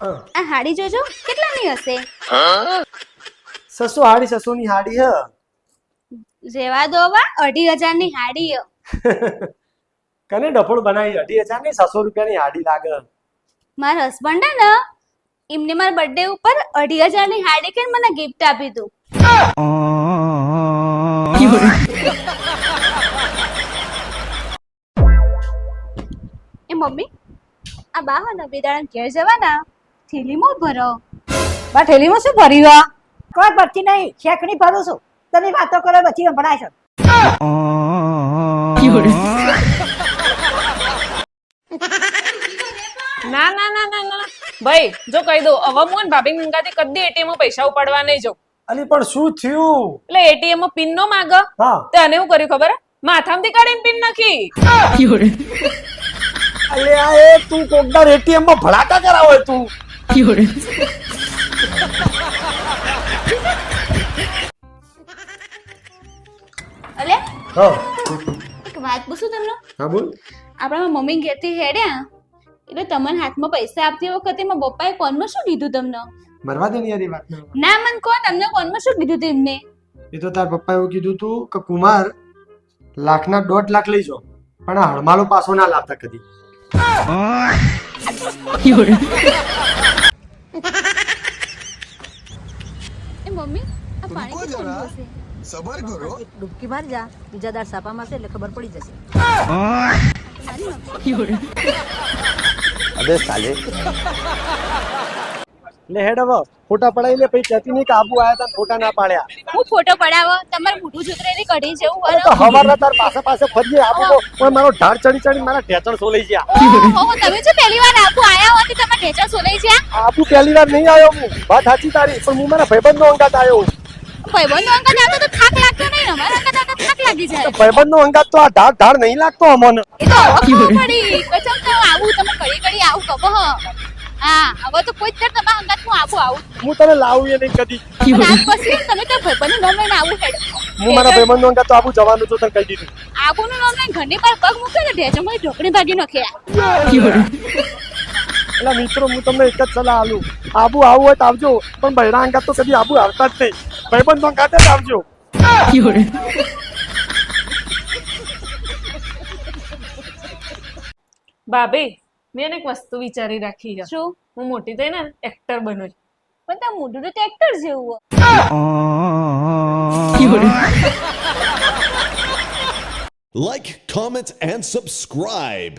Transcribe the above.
આ હાડી જોજો કેટલાની હશે? 600 હાડી 600 ની હાડી હ. રેવા દો વા 2500 ની હાડી હ. કને ડફોળ બનાવી 2500 ની 600 રૂપિયાની હાડી લાગે. મારા હસબન્ડ ને એમને મારા બર્થડે ઉપર 2500 ની હાડી કે મને ગિફ્ટ આપી તું. એ મમ્મી આ બા હે ને બેદાણા ઘેર જવાના થેલીમાં ભરો. બા થેલીમાં શું ભર્યું? કોઈ ભરતી નહીં, શેકણી ભરું છું. તમે વાતો કરો પછી સંભળાય છે. ના ના ના ના ના ભાઈ જો કહી દો હવે મોન ભાભી મંગાતી કદી એટીએમ માં પૈસા ઉપાડવા નહીં જો. અલી પણ શું થયું? એટલે એટીએમ માં પિન નો માંગ હા તે અને હું કર્યું ખબર માથામાંથી કાઢીને પિન નાખી. અલે આ એ તું કોકદાર એટીએમ માં ભડાકા કરાવે તું. અલે હા એક વાત પૂછું તમને? હા બોલ. આપણા મમ્મી ઘેરથી હેડ્યા એટલે તમને હાથમાં પૈસા આપતી વખતે મારા પપ્પાએ કોનમાં શું દીધું તમને? મરવા દે ને યાર એ વાતને. ના મન કહો તમને કોનમાં શું દીધું તું એમને? એ તો તાર પપ્પા એવું કીધું તું કે કુમાર લાખના 1.5 લાખ લઈ જાઓ પણ આ હળમાલો પાછો ના લાવતા કદી. એ મમ્મી આ પાણી કેમ બંધ હશે? સબર કરો. એક ડૂબકી માર જા, બીજા દાર સાપામાં છે એટલે ખબર પડી જશે. અબે સાલે લે હેડ હવે ફોટા પડાઈ લે પછી કહેતી નહીં કે આબુ આયા તા ફોટા ના પાડ્યા. હું ફોટો પડાવો તમારે મોઢું જોતરેલી કઢી જેવું અરે તો હવારના તાર પાસે ફરીએ આબુ તો ઓય મારો ઢાળ ચડી મારા ઢેચણ સોલાઈ ગયા. ઓહો તમે જો પહેલી વાર આબુ આયા હોતી તમે ઢેચા સોલાઈ ગયા. આબુ પહેલી વાર નહીં આવ્યો હું વાત સાચી તારી પણ હું મારા ભાઈબંધનો અંગાત આવ્યો. ભાઈબંધનો અંકલ આવતો તો થાક લાગતો નહીં ને અમારા અંકલ આવતો થાક લાગી જાય. ભાઈબંધનો અંગાત તો આ ઢાળ નહીં લાગતો અમને. એ તો ખબર પડી કસમ તો આવું તમે ઘડી આવું કહો હ. હા હવે તો કોઈ જ તમારા અંકલ હું આવું હું તને લાવું એ નહીં કદી. પણ આજ પછી તમે તો ભાઈબંધનું નામ લઈને આવું હેડ. હું મારા ભાઈબંધનો અંગાત તો આબુ જવાનું છું તને કહી દીધું. આબુનું નામ લઈને ઘરની પર પગ મૂક્યો ને ઢેચમાં ઢોકળી ભાગી નાખ્યા. એટલે મિત્રો હું તમને એક જ સલાહ આલું આબુ આવું હોય તો આવજો પણ બૈરા અંગાત તો કદી આબુ આવતા જ નહીં. ભાઈબંધનો અંગાત જ આવજો. ભાભી મેં એક વસ્તુ વિચારી રાખી છે. શું? હું મોટી થઈ ને એક્ટર બનું છું. પણ તાર મોઢું તો એક્ટર જેવું Like, comment, and subscribe.